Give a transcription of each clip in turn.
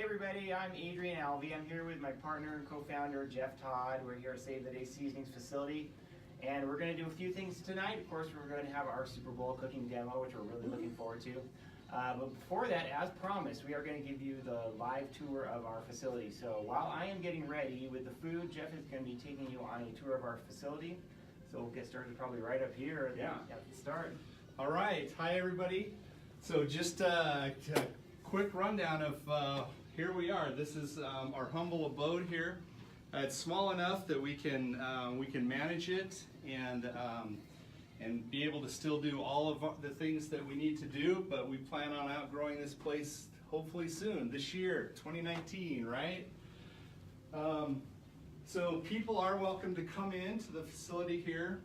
everybody, I'm Adrian Alvey. I'm here with my partner and co-founder Jeff Todd. We're here at Save the Day Seasonings facility, and we're going to do a few things tonight. Of course, we're going to have our Super Bowl cooking demo, which we're really looking forward to. But before that, as promised, we are going to give you the live tour of our facility. So while I am getting ready with the food, Jeff is going to be taking you on a tour of our facility. So we'll get started probably right up here at the start. All right, hi everybody. So just a quick rundown of here we are. This is our humble abode here. It's small enough that we can manage it and be able to still do all of the things that we need to do. But we plan on outgrowing this place hopefully soon, this year, 2019, right? So people are welcome to come into the facility here,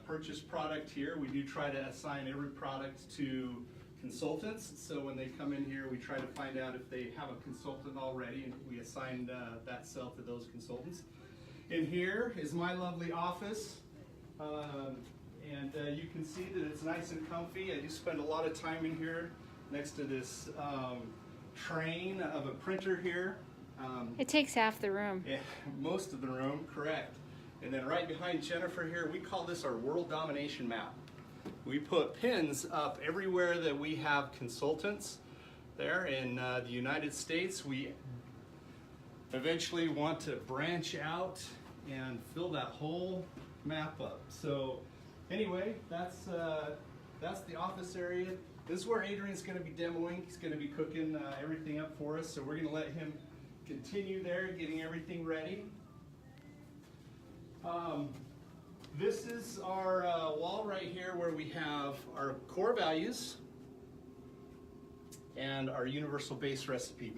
purchase product here. We do try to assign every product to consultants. So when they come in here, we try to find out if they have a consultant already, and we assign that cell to those consultants. In here is my lovely office, and you can see that it's nice and comfy. I do spend a lot of time in here next to this train of a printer here. It takes half the room. Yeah, most of the room, correct. And then right behind Jennifer here, we call this our world domination map. We put pins up everywhere that we have consultants there in the United States. We eventually want to branch out and fill that whole map up. So anyway, that's the office area. This is where Adrian's going to be demoing. He's going to be cooking everything up for us. So we're going to let him continue there, getting everything ready. This is our wall right here where we have our core values and our universal base recipe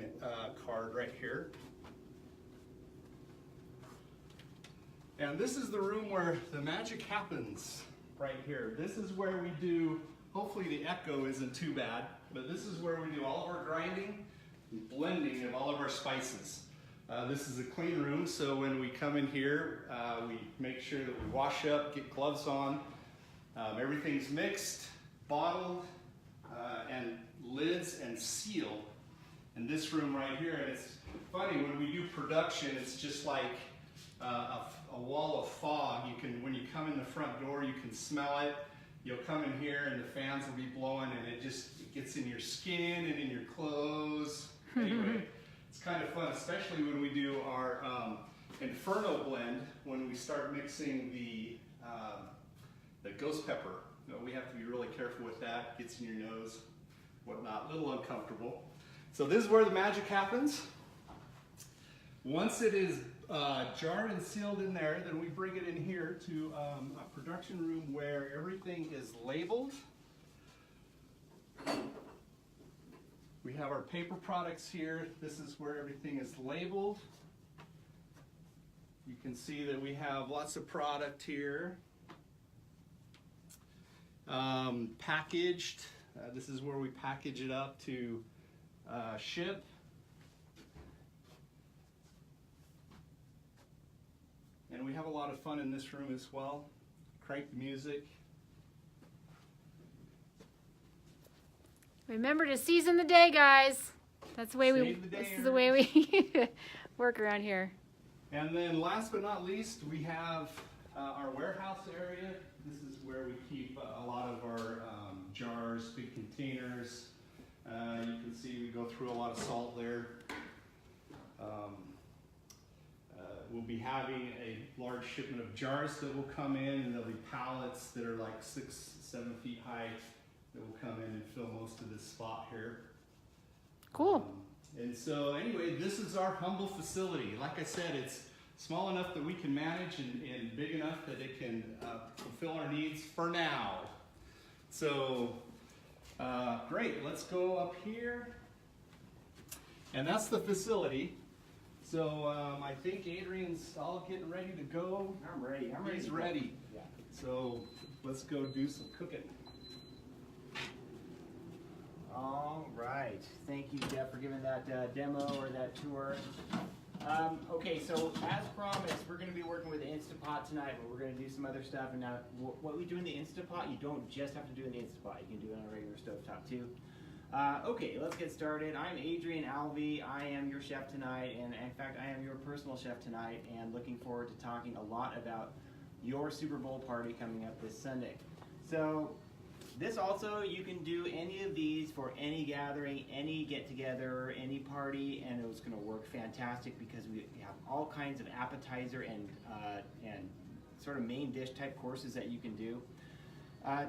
card right here. And this is the room where the magic happens right here. This is where we do, hopefully the echo isn't too bad, but this is where we do all of our grinding and blending of all of our spices. This is a clean room, so when we come in here, we make sure that we wash up, get gloves on. Everything's mixed, bottled, and lids and sealed in this room right here. And it's funny, when we do production, it's just like a wall of fog. When you come in the front door, you can smell it. You'll come in here and the fans will be blowing, and it gets in your skin and in your clothes. Anyway. It's kind of fun, especially when we do our Inferno blend, when we start mixing the ghost pepper. We have to be really careful with that. It gets in your nose, whatnot, a little uncomfortable. So this is where the magic happens. Once it is jarred and sealed in there, then we bring it in here to a production room where everything is labeled. We have our paper products here. This is where everything is labeled. You can see that we have lots of product here. Packaged. This is where we package it up to ship. And we have a lot of fun in this room as well. Crank the music. Remember to season the day, guys. That's the way this is the way we work around here. And then last but not least, we have our warehouse area. This is where we keep a lot of our jars, big containers. You can see we go through a lot of salt there. We'll be having a large shipment of jars that will come in, and there'll be pallets that are like 6-7 feet high that will come in and fill most of this spot here. Cool. And so anyway, this is our humble facility. Like I said, it's small enough that we can manage and big enough that it can fulfill our needs for now. So great, let's go up here. And that's the facility. So I think Adrian's all getting ready to go. I'm ready. He's ready. Yeah. So let's go do some cooking. All right. Thank you, Jeff, for giving that demo or that tour. Okay, so as promised, we're going to be working with the Instapot tonight, but we're going to do some other stuff. And now, what we do in the Instapot, you don't just have to do in the Instapot. You can do it on a regular stovetop too. Okay, let's get started. I'm Adrian Alvey. I am your chef tonight, and in fact, I am your personal chef tonight, and looking forward to talking a lot about your Super Bowl party coming up this Sunday. So, this also, you can do any of these for any gathering, any get-together, any party, and it's going to work fantastic because we have all kinds of appetizer and sort of main dish type courses that you can do.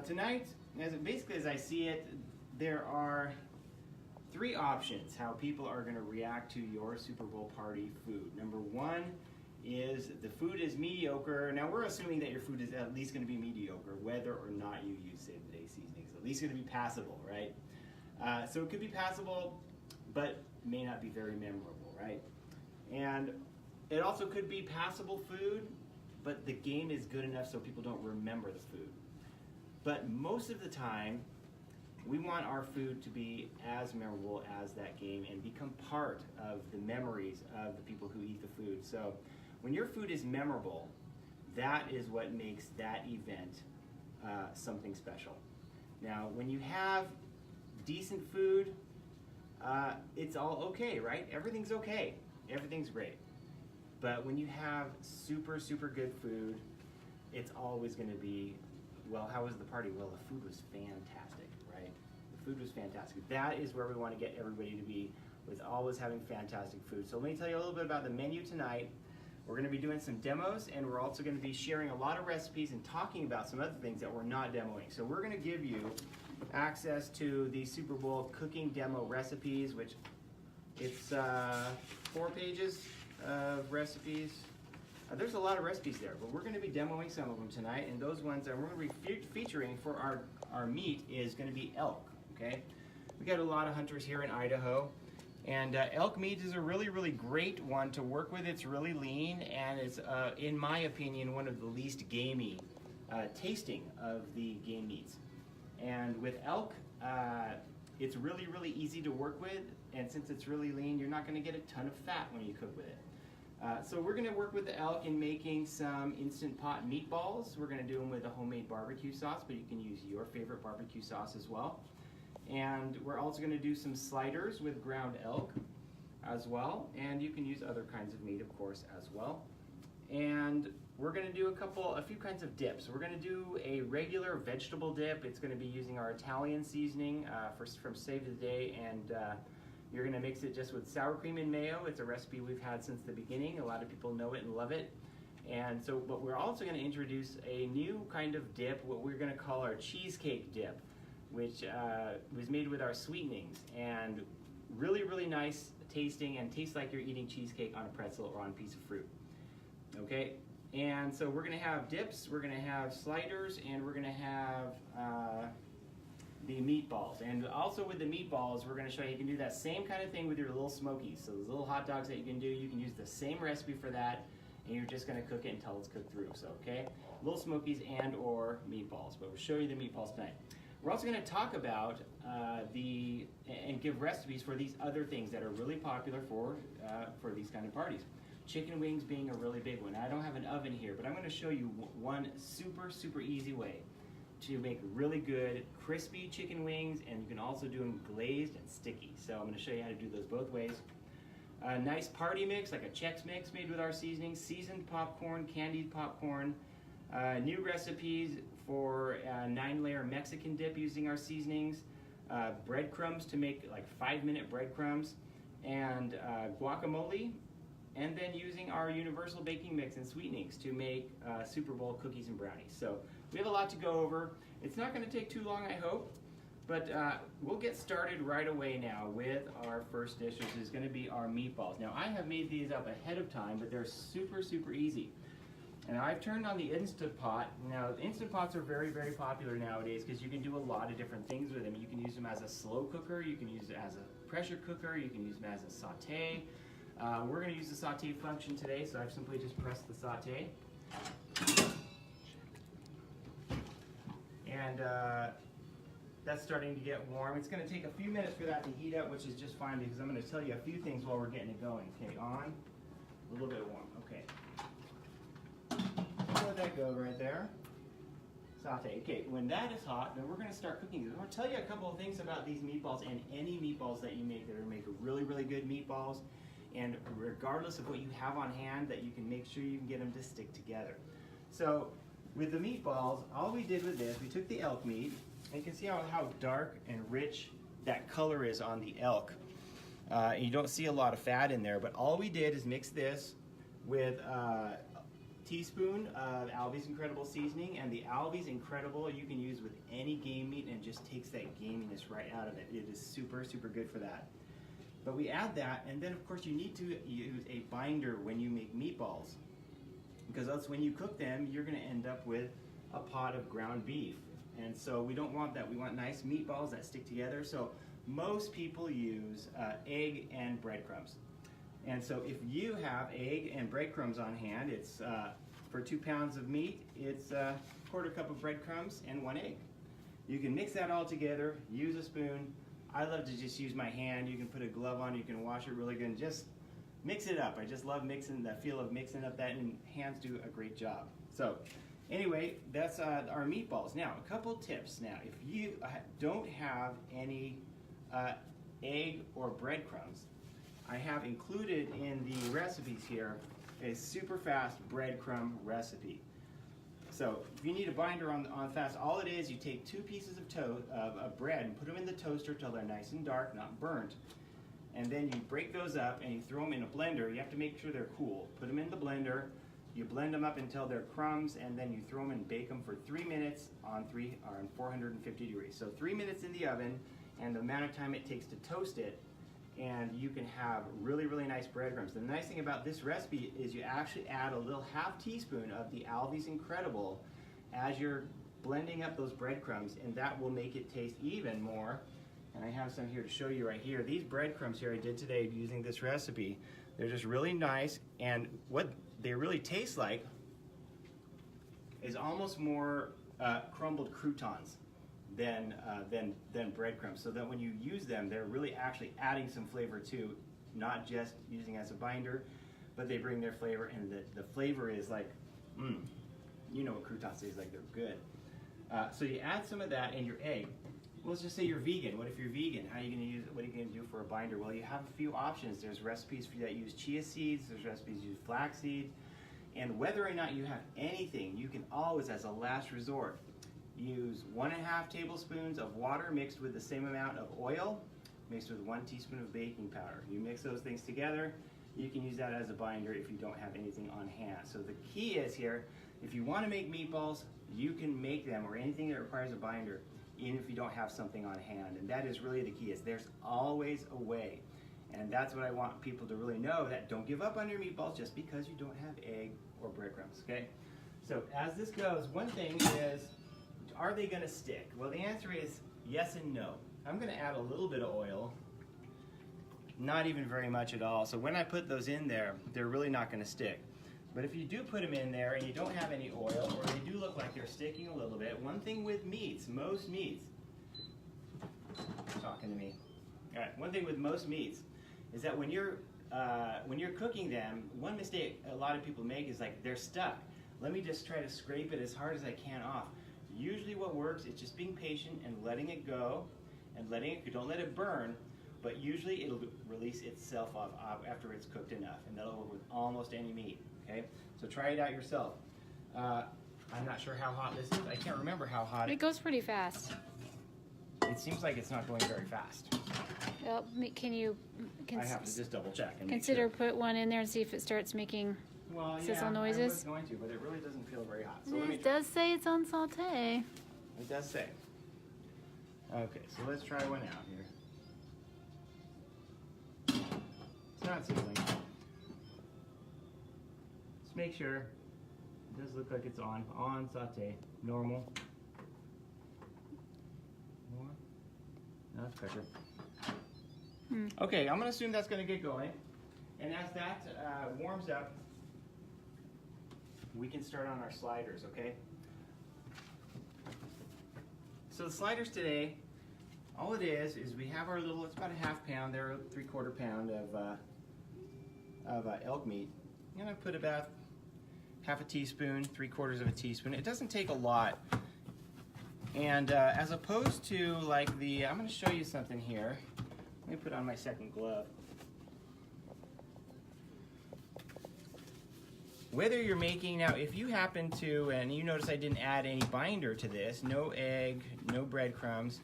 Tonight, basically as I see it, there are 3 options how people are going to react to your Super Bowl party food. Number 1 is the food is mediocre. Now we're assuming that your food is at least going to be mediocre, whether or not you use Save the Day seasonings. At least going to be passable, right? So it could be passable, but may not be very memorable, right? And it also could be passable food, but the game is good enough so people don't remember the food. But most of the time, we want our food to be as memorable as that game and become part of the memories of the people who eat the food. So when your food is memorable, that is what makes that event something special. Now, when you have decent food, it's all okay, right? Everything's okay. Everything's great. But when you have super, super good food, it's always going to be, well, how was the party? Well, the food was fantastic, right? The food was fantastic. That is where we want to get everybody to be, with always having fantastic food. So let me tell you a little bit about the menu tonight. We're going to be doing some demos, and we're also going to be sharing a lot of recipes and talking about some other things that we're not demoing. So we're going to give you access to the Super Bowl cooking demo recipes, which it's 4 pages of recipes. There's a lot of recipes there, but we're going to be demoing some of them tonight, and those ones that we're going to be featuring for our meat is going to be elk, okay? We got a lot of hunters here in Idaho, and elk meat is a really, really great one to work with. It's really lean, and it's, in my opinion, one of the least gamey tasting of the game meats. And with elk, it's really, really easy to work with, and since it's really lean, you're not going to get a ton of fat when you cook with it. So we're going to work with the elk in making some Instant Pot meatballs. We're going to do them with a homemade barbecue sauce, but you can use your favorite barbecue sauce as well. And we're also going to do some sliders with ground elk as well, and you can use other kinds of meat, of course, as well. And we're going to do a few kinds of dips. We're going to do a regular vegetable dip. It's going to be using our Italian seasoning from Save the Day, and you're going to mix it just with sour cream and mayo. It's a recipe we've had since the beginning. A lot of people know it and love it. And so, but we're also going to introduce a new kind of dip, what we're going to call our cheesecake dip, which was made with our sweetenings, and really, really nice tasting and tastes like you're eating cheesecake on a pretzel or on a piece of fruit. Okay, and so we're going to have dips, we're going to have sliders, and we're going to have the meatballs. And also with the meatballs, we're going to show you can do that same kind of thing with your little smokies. So those little hot dogs that you can do, you can use the same recipe for that, and you're just going to cook it until it's cooked through. So, okay, little smokies and or meatballs, but we'll show you the meatballs tonight. We're also going to talk about and give recipes for these other things that are really popular for these kind of parties. Chicken wings being a really big one. I don't have an oven here, but I'm going to show you one super, super easy way to make really good crispy chicken wings, and you can also do them glazed and sticky. So I'm going to show you how to do those both ways. A nice party mix, like a Chex Mix made with our seasonings, seasoned popcorn, candied popcorn, new recipes for a 9-layer Mexican dip using our seasonings, breadcrumbs to make like 5-minute breadcrumbs, and guacamole, and then using our universal baking mix and sweetenings to make Super Bowl cookies and brownies. So we have a lot to go over. It's not going to take too long, I hope, but we'll get started right away now with our first dish, which is going to be our meatballs. Now, I have made these up ahead of time, but they're super, super easy. And I've turned on the Instant Pot. Now, Instant Pots are very, very popular nowadays because you can do a lot of different things with them. You can use them as a slow cooker, you can use it as a pressure cooker, you can use them as a saute. We're going to use the saute function today, so I've simply just pressed the saute. And that's starting to get warm. It's going to take a few minutes for that to heat up, which is just fine because I'm going to tell you a few things while we're getting it going. Okay, on, a little bit warm. Okay. Let that go right there. saute. Okay, when that is hot, then we're going to start cooking. I'm going to tell you a couple of things about these meatballs and any meatballs that you make. They're going to make really, really good meatballs. And regardless of what you have on hand, that you can make sure you can get them to stick together. So with the meatballs, all we did with this, we took the elk meat, and you can see how dark and rich that color is on the elk. You don't see a lot of fat in there, but all we did is mix this with a teaspoon of Alvy's Incredible seasoning, and the Alvy's Incredible you can use with any game meat, and it just takes that gaminess right out of it. It is super, super good for that. But we add that, and then of course you need to use a binder when you make meatballs, because else when you cook them, you're going to end up with a pot of ground beef. And so we don't want that. We want nice meatballs that stick together. So most people use egg and breadcrumbs. And so if you have egg and breadcrumbs on hand, it's for 2 pounds of meat, it's a 1/4 cup of breadcrumbs and 1 egg. You can mix that all together, use a spoon. I love to just use my hand. You can put a glove on, you can wash it really good, and just mix it up. I just love mixing, the feel of mixing up that, and hands do a great job. So anyway, that's our meatballs. Now, a couple tips. Now, if you don't have any egg or breadcrumbs, I have included in the recipes here a super fast breadcrumb recipe. So if you need a binder on fast, all it is, you take 2 pieces of bread and put them in the toaster till they're nice and dark, not burnt. And then you break those up and you throw them in a blender. You have to make sure they're cool. Put them in the blender, you blend them up until they're crumbs, and then you throw them and bake them for 3 minutes on 450 degrees. So 3 minutes in the oven, and the amount of time it takes to toast it, and you can have really, really nice breadcrumbs. The nice thing about this recipe is you actually add a little 1/2 teaspoon of the Alvy's Incredible as you're blending up those breadcrumbs, and that will make it taste even more. And I have some here to show you right here. These breadcrumbs here I did today using this recipe. They're just really nice, and what they really taste like is almost more crumbled croutons than breadcrumbs. So that when you use them, they're really actually adding some flavor too, not just using as a binder, but they bring their flavor, and the flavor is like, you know what croutons taste like, they're good. So you add some of that and your egg. Well, let's just say you're vegan. What if you're vegan? How are you going to use it? What are you going to do for a binder? Well, you have a few options. There's recipes that use chia seeds. There's recipes that use flaxseed. And whether or not you have anything, you can always, as a last resort, use 1.5 tablespoons of water mixed with the same amount of oil, mixed with 1 teaspoon of baking powder. You mix those things together. You can use that as a binder if you don't have anything on hand. So the key is here, if you want to make meatballs, you can make them, or anything that requires a binder, even if you don't have something on hand. And that is really the key, is there's always a way. And that's what I want people to really know, that don't give up on your meatballs just because you don't have egg or breadcrumbs, okay? So as this goes, one thing is, are they gonna stick? Well, the answer is yes and no. I'm gonna add a little bit of oil, not even very much at all. So when I put those in there, they're really not gonna stick. But if you do put them in there and you don't have any oil, or they do look like they're sticking a little bit, one thing with meats, most meats, talking to me. All right, one thing with most meats is that when you're cooking them, one mistake a lot of people make is like, they're stuck. Let me just try to scrape it as hard as I can off. Usually what works is just being patient and letting it go, and don't let it burn, but usually it'll release itself off after it's cooked enough, and that'll work with almost any meat, okay? So try it out yourself. I'm not sure how hot this is. I can't remember how hot It goes pretty fast. it seems like it's not going very fast. Well, can you I have to just double check and consider make sure. put one in there and see if it starts making sizzle noises? I was going to, but it really doesn't feel very hot. So let me It does say it's on saute. It does say. Okay, so let's try one out here. It's not sizzling. Just make sure. It does look like it's on saute. Normal. More. No, that's quicker. Okay, I'm going to assume that's going to get going. And as that warms up, we can start on our sliders, okay? So the sliders today, all it is we have our little, it's about a 1/2 pound, they're a 3/4 pound of elk meat. I'm going to put about 1/2 teaspoon, 3/4 of a teaspoon. It doesn't take a lot And as opposed to like I'm going to show you something here. Let me put on my second glove. Whether you're making, now if you happen to, and you notice I didn't add any binder to this, no egg, no breadcrumbs,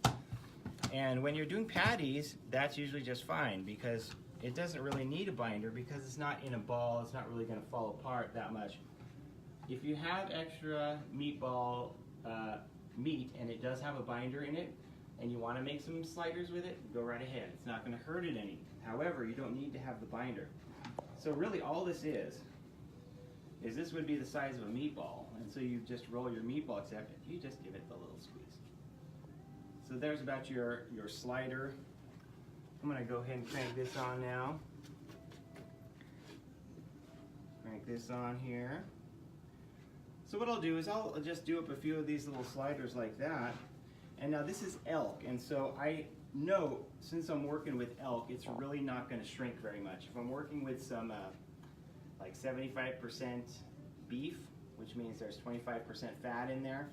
and when you're doing patties, that's usually just fine because it doesn't really need a binder because it's not in a ball, it's not really going to fall apart that much. If you have extra meatball meat and it does have a binder in it, and you want to make some sliders with it, go right ahead. It's not going to hurt it any. However, you don't need to have the binder. So really all this is this would be the size of a meatball, and so you just roll your meatball, except you just give it the little squeeze. So there's about your slider. I'm going to go ahead and crank this on now. Crank this on here. So what I'll do is I'll just do up a few of these little sliders like that. And now this is elk, and so I know since I'm working with elk, it's really not going to shrink very much. If I'm working with some like 75% beef, which means there's 25% fat in there,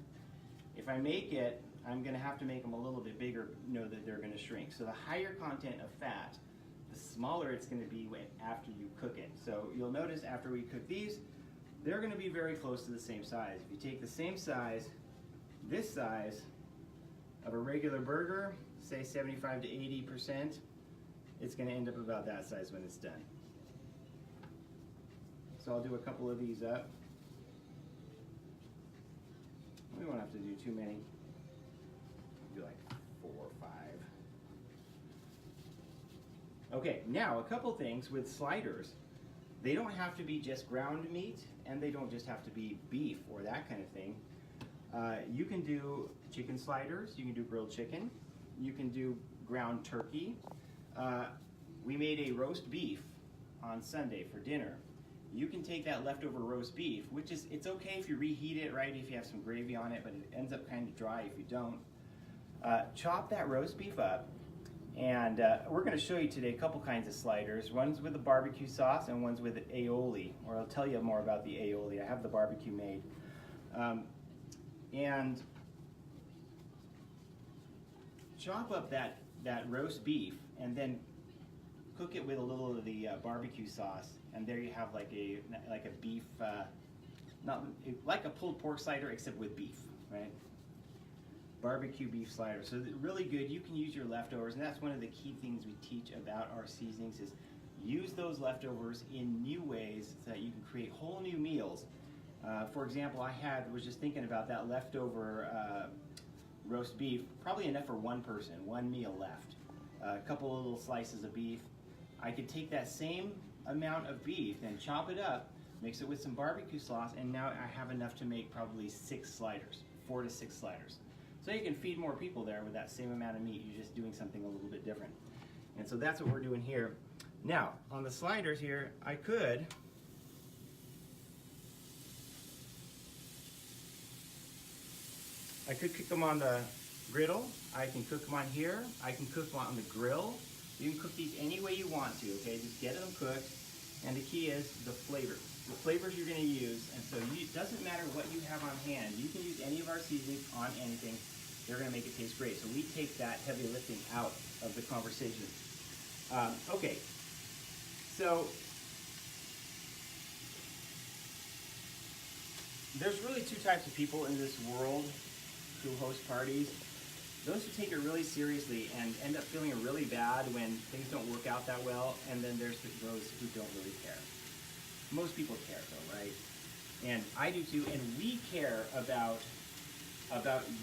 if I make it, I'm going to have to make them a little bit bigger, know that they're going to shrink. So the higher content of fat, the smaller it's going to be after you cook it. So you'll notice after we cook these, they're going to be very close to the same size. If you take the same size, this size of a regular burger, say 75 to 80%, it's going to end up about that size when it's done. So I'll do a couple of these up. We won't have to do too many. Do like 4 or 5. Okay, now a couple things with sliders. They don't have to be just ground meat, and they don't just have to be beef or that kind of thing. You can do chicken sliders, you can do grilled chicken, you can do ground turkey. We made a roast beef on Sunday for dinner. You can take that leftover roast beef, which is, it's okay if you reheat it, right, if you have some gravy on it, but it ends up kind of dry if you don't. Chop that roast beef up, and we're going to show you today a couple kinds of sliders. One's with the barbecue sauce and one's with aioli, or I'll tell you more about the aioli. I have the barbecue made. And chop up that roast beef and then cook it with a little of the barbecue sauce, and there you have like a beef, not like a pulled pork slider except with beef, right? Barbecue beef slider. So really good. You can use your leftovers, and that's one of the key things we teach about our seasonings is use those leftovers in new ways so that you can create whole new meals. For example, I was just thinking about that leftover roast beef, probably enough for one person, one meal left. A couple of little slices of beef. I could take that same amount of beef and chop it up, mix it with some barbecue sauce, and now I have enough to make probably 6 sliders, 4 to 6 sliders. So you can feed more people there with that same amount of meat. You're just doing something a little bit different. And so that's what we're doing here. Now, on the sliders here, I could cook them on the griddle. I can cook them on here. I can cook them on the grill. You can cook these any way you want to, okay? Just get them cooked. And the key is the flavors. The flavors you're going to use. And so it doesn't matter what you have on hand. You can use any of our seasonings on anything. They're going to make it taste great. So we take that heavy lifting out of the conversation. Okay. So there's really 2 types of people in this world who host parties. Those who take it really seriously and end up feeling really bad when things don't work out that well, and then there's those who don't really care. Most people care though, right? And I do too, and we care about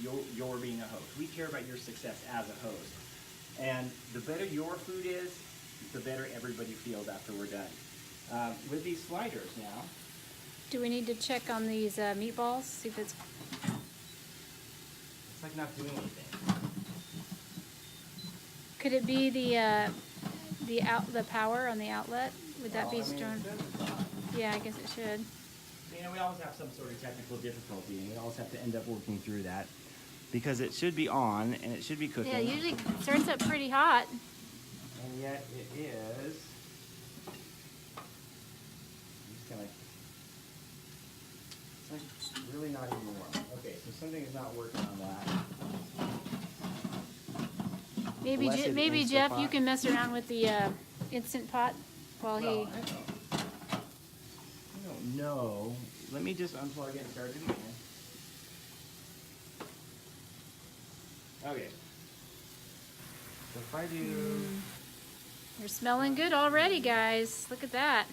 your being a host. We care about your success as a host. And the better your food is, the better everybody feels after we're done. With these sliders now. Do we need to check on these meatballs? See if it's like not doing anything. Could it be the power on the outlet? Would that be strong? Yeah, I guess it should. You know, we always have some sort of technical difficulty, and we always have to end up working through that because it should be on and it should be cooking. Yeah, it usually starts up pretty hot. And yet it is. It's like really not even warm. Okay, so something is not working on that. Maybe blessed maybe Instant Jeff, Pot. you can mess around with the Instant Pot while Well, he. I don't know. Let me just unplug it and start it again. Okay. So if I do... You're smelling good already, guys. Look at that.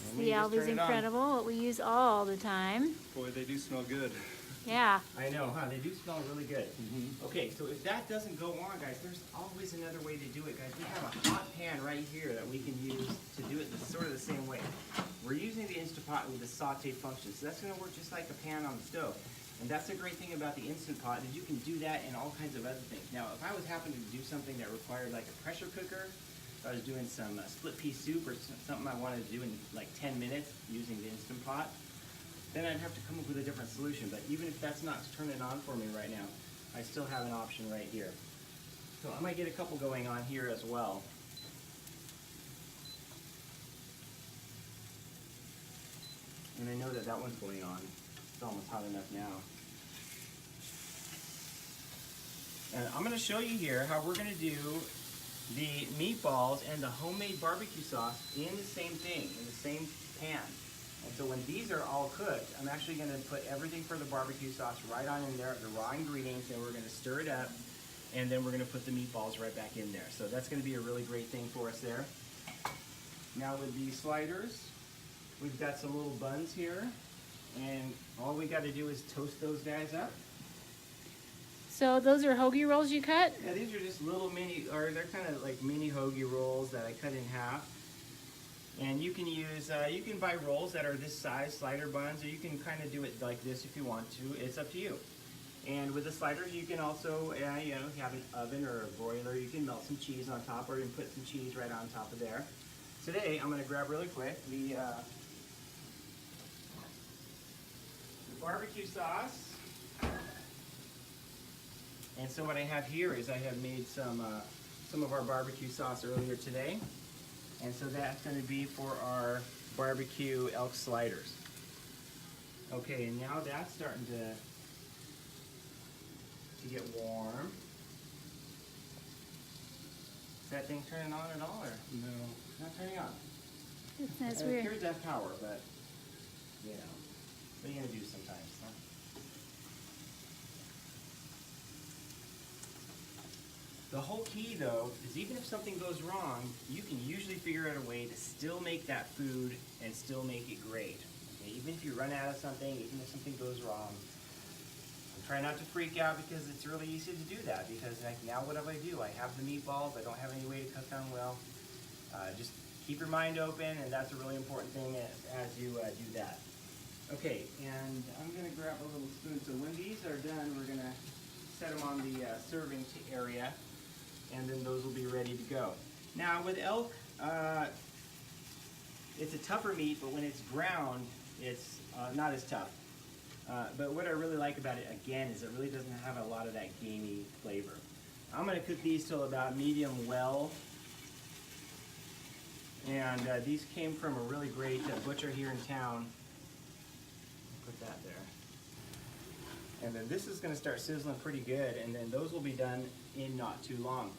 Let me The just Alvy's turn it on. Incredible, what we use all the time. Boy, they do smell good. Yeah. I know, huh? They do smell really good. Okay, so if that doesn't go on, guys, there's always another way to do it, guys. We have a hot pan right here that we can use to do it sort of the same way. We're using the Instant Pot with the saute function, so that's going to work just like a pan on the stove. And that's the great thing about the Instant Pot is you can do that in all kinds of other things. Now, if I was happening to do something that required like a pressure cooker, if I was doing some split pea soup or something I wanted to do in like 10 minutes using the Instant Pot, then I'd have to come up with a different solution. But even if that's not turning on for me right now, I still have an option right here. So I might get a couple going on here as well. And I know that that one's going on. It's almost hot enough now. And I'm going to show you here how we're going to do the meatballs and the homemade barbecue sauce in the same thing, in the same pan. And so when these are all cooked, I'm actually going to put everything for the barbecue sauce right on in there, the raw ingredients, and we're going to stir it up, and then we're going to put the meatballs right back in there. So that's going to be a really great thing for us there. Now with the sliders, we've got some little buns here, and all we got to do is toast those guys up. So those are hoagie rolls you cut? Yeah, these are just little mini, or they're kind of like mini hoagie rolls that I cut in half. And you can use, you can buy rolls that are this size, slider buns, or you can kind of do it like this if you want to. It's up to you. And with the sliders, you can also, you know, have an oven or a broiler. You can melt some cheese on top, or you can put some cheese right on top of there. Today, I'm going to grab really quick the barbecue sauce. And so what I have here is I have made some of our barbecue sauce earlier today. And so that's going to be for our barbecue elk sliders. Okay, and now that's starting to get warm. Is that thing turning on at all, or? No, it's not turning on. That's It weird. appears to have power, but, you know, what are you going to do sometimes, huh? The whole key, though, is even if something goes wrong, you can usually figure out a way to still make that food and still make it great. Okay? Even if you run out of something, even if something goes wrong, try not to freak out because it's really easy to do that. Because like, now what do? I have the meatballs. I don't have any way to cook them well. Just keep your mind open, and that's a really important thing as you do that. Okay, and I'm going to grab a little spoon. So when these are done, we're going to set them on the serving area, and then those will be ready to go. Now with elk, it's a tougher meat, but when it's ground, it's not as tough. But what I really like about it, again, is it really doesn't have a lot of that gamey flavor. I'm going to cook these till about medium well. And these came from a really great butcher here in town. Put that there. And then this is going to start sizzling pretty good, and then those will be done in not too long.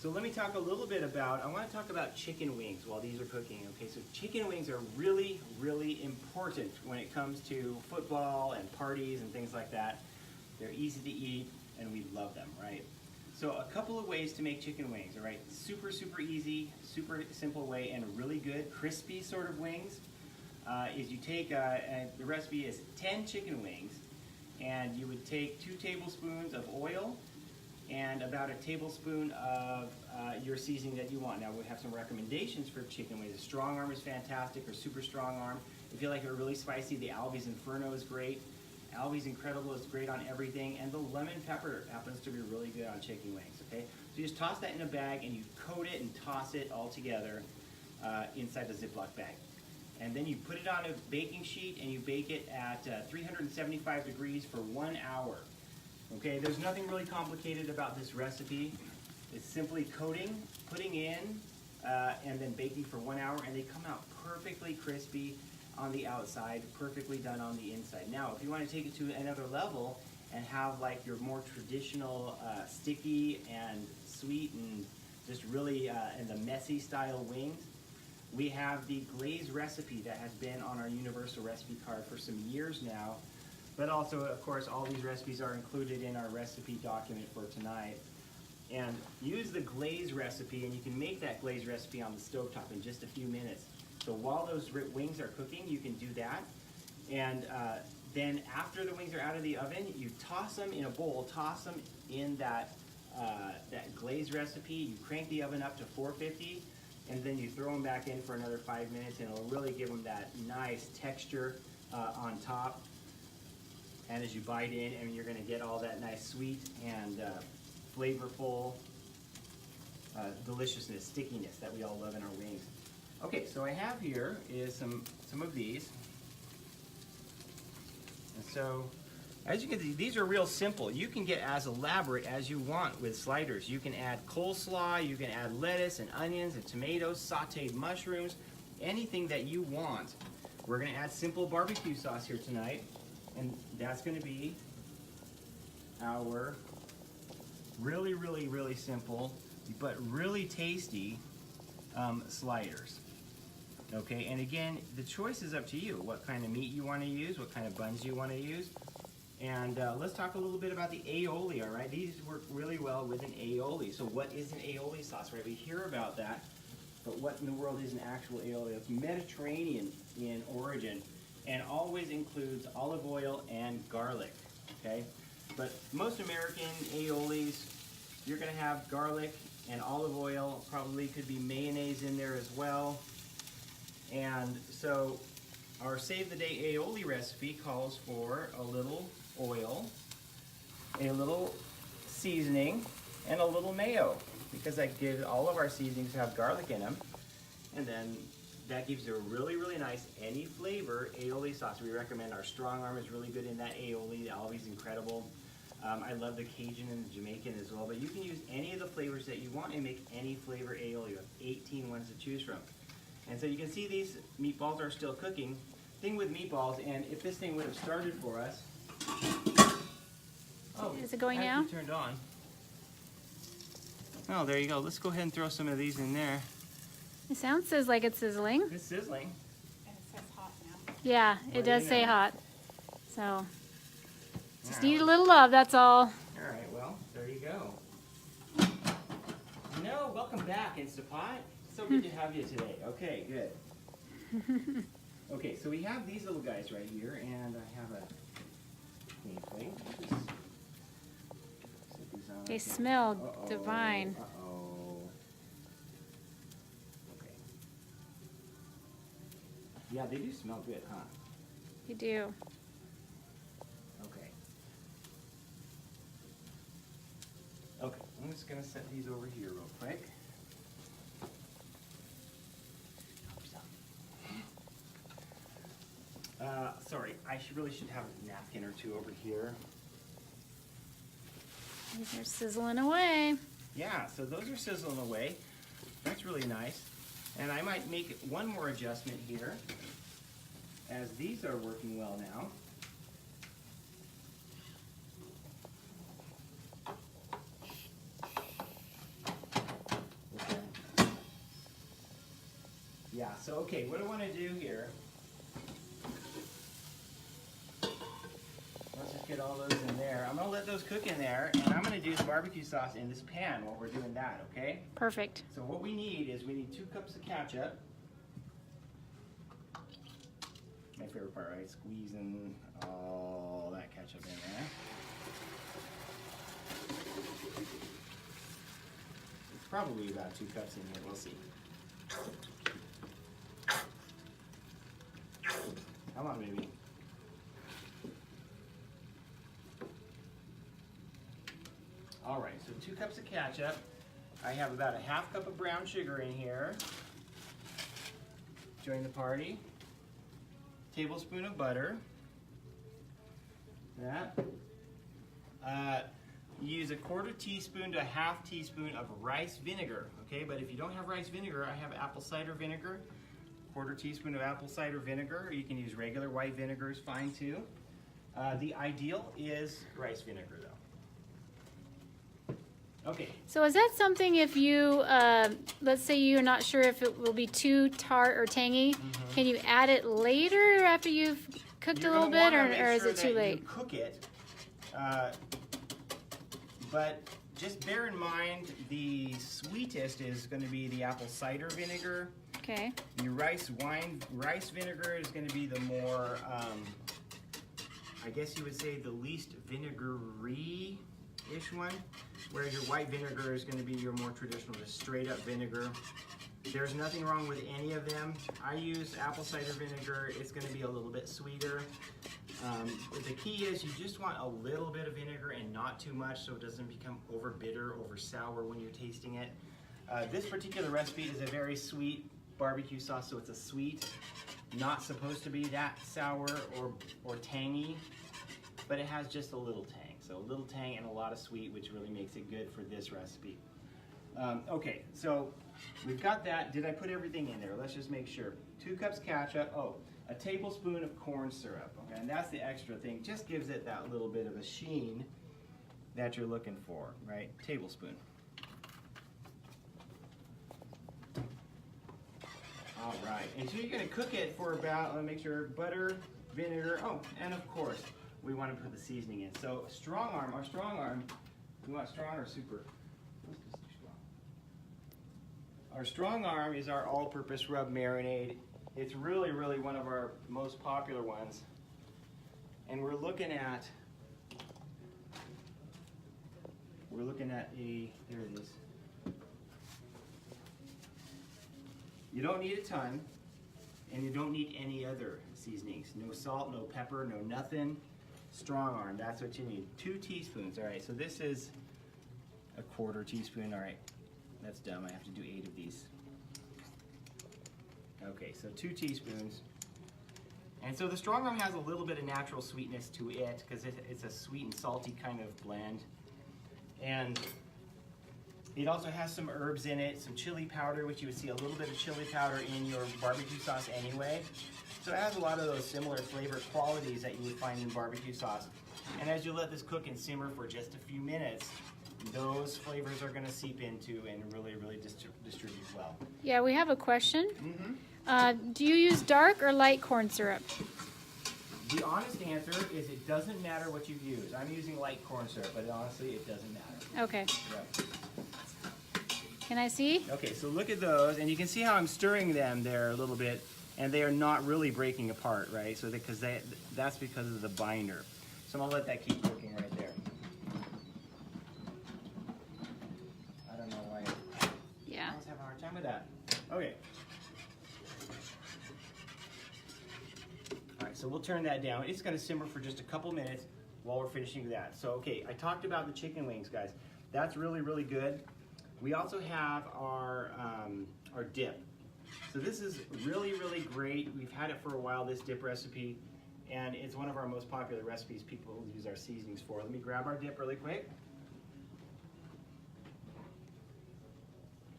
So let me talk a little bit about, I want to talk about chicken wings while these are cooking. Okay, so chicken wings are really, really important when it comes to football and parties and things like that. They're easy to eat, and we love them, right? So a couple of ways to make chicken wings, all right? Super, super easy, super simple way, and really good, crispy sort of wings, is you take, the recipe is 10 chicken wings, and you would take 2 tablespoons of oil and about a tablespoon of your seasoning that you want. Now we have some recommendations for chicken wings. A strong arm is fantastic, or super strong arm. If you like it really spicy, the Alvy's Inferno is great. Alvy's Incredible is great on everything, and the lemon pepper happens to be really good on chicken wings, okay? So you just toss that in a bag, and you coat it and toss it all together inside the Ziploc bag. And then you put it on a baking sheet, and you bake it at 375 degrees for 1 hour. Okay, there's nothing really complicated about this recipe. It's simply coating, putting in, and then baking for 1 hour, and they come out perfectly crispy. on the outside, perfectly done on the inside. Now, if you want to take it to another level and have like your more traditional sticky and sweet and just really in the messy style wings, we have the glaze recipe that has been on our universal recipe card for some years now. But also, of course, all these recipes are included in our recipe document for tonight. And use the glaze recipe, and you can make that glaze recipe on the stovetop in just a few minutes. So while those wings are cooking, you can do that. And then after the wings are out of the oven, you toss them in a bowl, toss them in that glaze recipe. You crank the oven up to 450, and then you throw them back in for another 5 minutes, and it'll really give them that nice texture on top. And as you bite in, I mean, you're going to get all that nice sweet and flavorful deliciousness, stickiness that we all love in our wings. Okay, so I have here is some of these. And so, as you can see, these are real simple. You can get as elaborate as you want with sliders. You can add coleslaw, you can add lettuce and onions and tomatoes, sauteed mushrooms, anything that you want. We're going to add simple barbecue sauce here tonight, and that's going to be our really, really, really simple, but really tasty sliders. Okay, and again, the choice is up to you. What kind of meat you want to use, what kind of buns you want to use. And let's talk a little bit about the aioli, all right? These work really well with an aioli. So what is an aioli sauce, right? We hear about that, but what in the world is an actual aioli? It's Mediterranean in origin and always includes olive oil and garlic, okay? But most American aiolis, you're gonna have garlic and olive oil, probably could be mayonnaise in there as well. And so our Save the Day aioli recipe calls for a little oil, a little seasoning, and a little mayo, because that gives all of our seasonings have garlic in them. And then that gives you a really, really nice, any flavor aioli sauce. We recommend our strong arm is really good in that aioli. The Alvy's incredible. I love the Cajun and the Jamaican as well, but you can use any of the flavors that you want and make any flavor aioli. You have 18 ones to choose from. And so you can see these meatballs are still cooking. Thing with meatballs, and if this thing would have started for us. Oh, is it going it now? actually turned on. Oh, there you go. Let's go ahead and throw some of these in there. The sound says like it's sizzling. It's sizzling. And it says hot now. Yeah, Well, it does you say know. hot. So just All need a right. little love, that's all. All right, well, there you go. No, welcome back, Instapot. So good to have you today. Okay, good. Okay, so we have these little guys right here, and I have a clean plate. Just set these on. They smell Uh-oh, divine. Uh-oh. Okay. Yeah, they do smell good, huh? You do. Okay. Okay, I'm just gonna set these over here real quick. Sorry, I really should have a napkin or two over here. These are sizzling away. Yeah, so those are sizzling away. That's really nice. And I might make one more adjustment here, as these are working well now. Okay. Yeah, so okay, what I want to do here, let's just get all those in there. I'm going to let those cook in there, and I'm going to do the barbecue sauce in this pan while we're doing that, okay? Perfect. So what we need is we need 2 cups of ketchup. My favorite part, right? Squeezing all that ketchup in there. It's probably about 2 cups in here, we'll see. Come on, baby. All right, so 2 cups of ketchup. I have about a 1/2 cup of brown sugar in here. Join the party. Tablespoon of butter. That. Use a 1/4 teaspoon to a 1/2 teaspoon of rice vinegar. Okay, but if you don't have rice vinegar, I have apple cider vinegar. 1/4 teaspoon of apple cider vinegar. You can use regular white vinegar, is fine too. The ideal is rice vinegar though. Okay, So is that something if you, let's say you're not sure if it will be too tart or tangy, can you add it later after you've cooked you're a little gonna bit, wanna make or is sure it too that late? You cook it, but just bear in mind the sweetest is going to be the apple cider vinegar. Okay. The rice vinegar is going to be the more, I guess you would say the least vinegary-ish one, whereas your white vinegar is going to be your more traditional, just straight up vinegar. There's nothing wrong with any of them. I use apple cider vinegar. It's going to be a little bit sweeter. The key is you just want a little bit of vinegar and not too much so it doesn't become over bitter, over sour when you're tasting it. This particular recipe is a very sweet barbecue sauce, so it's a sweet, not supposed to be that sour or tangy, but it has just a little tang. So a little tang and a lot of sweet, which really makes it good for this recipe. Okay, so we've got that. Did I put everything in there? Let's just make sure. 2 cups ketchup. Oh, a tablespoon of corn syrup. Okay, and that's the extra thing. Just gives it that little bit of a sheen that you're looking for, right? Tablespoon. All right, and so you're going to cook it for about, let me make sure, butter, vinegar. Oh, and of course, we want to put the seasoning in. So strong arm, our strong arm, we want strong or super? Let's just do strong. Our strong arm is our all-purpose rub marinade. It's really, really one of our most popular ones. And we're looking at a, there it is. You don't need a ton, and you don't need any other seasonings. No salt, no pepper, no nothing. Strong arm, that's what you need. 2 teaspoons, all right, so this is a 1/4 teaspoon, all right. That's dumb, I have to do 8 of these. Okay, so 2 teaspoons. And so the strong arm has a little bit of natural sweetness to it because it's a sweet and salty kind of blend. And it also has some herbs in it, some chili powder, which you would see a little bit of chili powder in your barbecue sauce anyway. So it has a lot of those similar flavor qualities that you would find in barbecue sauce. And as you let this cook and simmer for just a few minutes, those flavors are going to seep into and really, really distribute well. Yeah, we have a question. Do you use dark or light corn syrup? The honest answer is it doesn't matter what you use. I'm using light corn syrup, but honestly, it doesn't matter. Okay. Right. Can I see? Okay, so look at those, and you can see how I'm stirring them there a little bit, and they are not really breaking apart, right? So that's because of the binder. So I'm gonna let that keep cooking right there. I don't know why. Yeah. I was having a hard time with that. Okay. All right, so we'll turn that down. It's gonna simmer for just a couple minutes while we're finishing that. So, okay, I talked about the chicken wings, guys. That's really, really good. We also have our dip. So this is really, really great. We've had it for a while, this dip recipe, and it's one of our most popular recipes people use our seasonings for. Let me grab our dip really quick.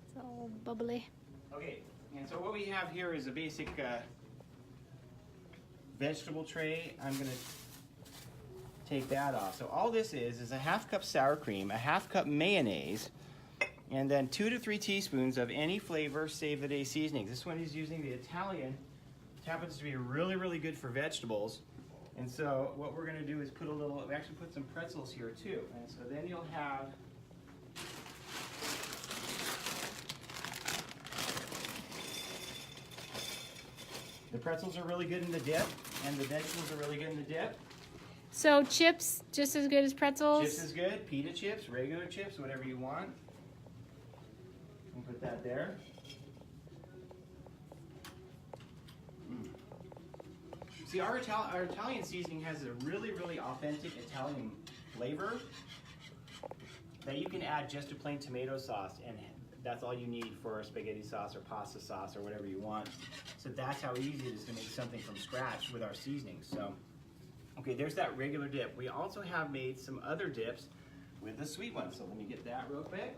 It's all bubbly. Okay, and so what we have here is a basic vegetable tray. I'm gonna take that off. So all this is a 1/2 cup sour cream, a 1/2 cup mayonnaise, and then 2 to 3 teaspoons of any flavor Save the Day seasonings. This one is using the Italian. It happens to be really, really good for vegetables. And so what we're gonna do is put we actually put some pretzels here too. And so then you'll have the pretzels are really good in the dip, and the vegetables are really good in the dip. So chips, just as good as pretzels? Chips is good. Pita chips, regular chips, whatever you want. We'll put that there. See, our Italian seasoning has a really, really authentic Italian flavor that you can add just to plain tomato sauce, and that's all you need for a spaghetti sauce or pasta sauce or whatever you want. So that's how easy it is to make something from scratch with our seasonings. So, okay, there's that regular dip. We also have made some other dips with the sweet ones. So let me get that real quick.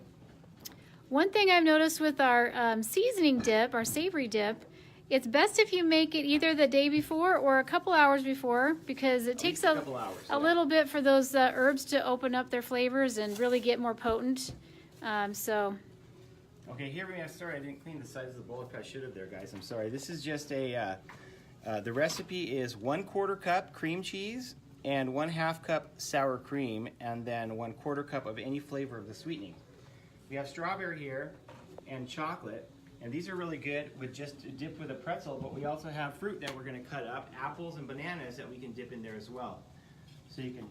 One thing I've noticed with our seasoning dip, our savory dip, It's best if you make it either the day before or a couple hours before, because it takes least a couple hours, a yeah. little bit for those herbs to open up their flavors and really get more potent. Okay, here we are. Sorry, I didn't clean the sides of the bowl if I should have there, guys. I'm sorry. This is just a, the recipe is 1/4 cup cream cheese and 1/2 cup sour cream, and then 1/4 cup of any flavor of the sweetening. We have strawberry here and chocolate, and these are really good with just dipped with a pretzel, but we also have fruit that we're gonna cut up, apples and bananas that we can dip in there as well. So you can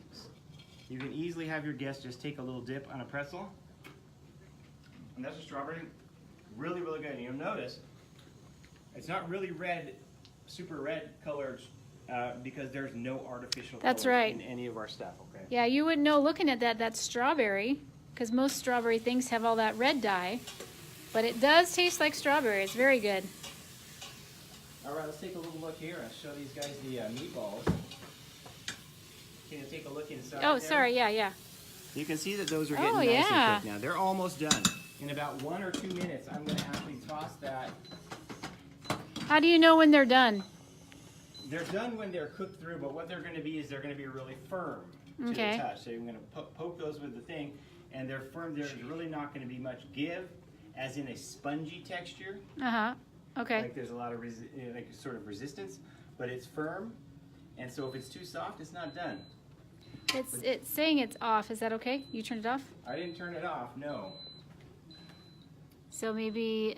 easily have your guests just take a little dip on a pretzel. And that's a strawberry, really, really good. And you'll notice it's not really red, super red colored, because there's no artificial That's colors right. in any of our stuff. Okay. Yeah, you wouldn't know looking at that that's strawberry, because most strawberry things have all that red dye. But it does taste like strawberry. It's very good. All right, let's take a little look here and show these guys the meatballs. Can you take a look inside? Oh, there? sorry. Yeah. You can see that those are getting Oh, nice yeah. and cooked now. They're almost done. In about 1 or 2 minutes, I'm going to actually toss that. How do you know when they're done? They're done when they're cooked through, but what they're going to be is they're going to be really firm to Okay. the touch. So you're going to poke those with the thing, and they're firm. There's really not going to be much give, as in a spongy texture. Okay. Like there's a lot of like sort of resistance, but it's firm. And so if it's too soft, it's not done. It's saying it's off. Is that okay? You turned it off? I didn't turn it off, no. So maybe.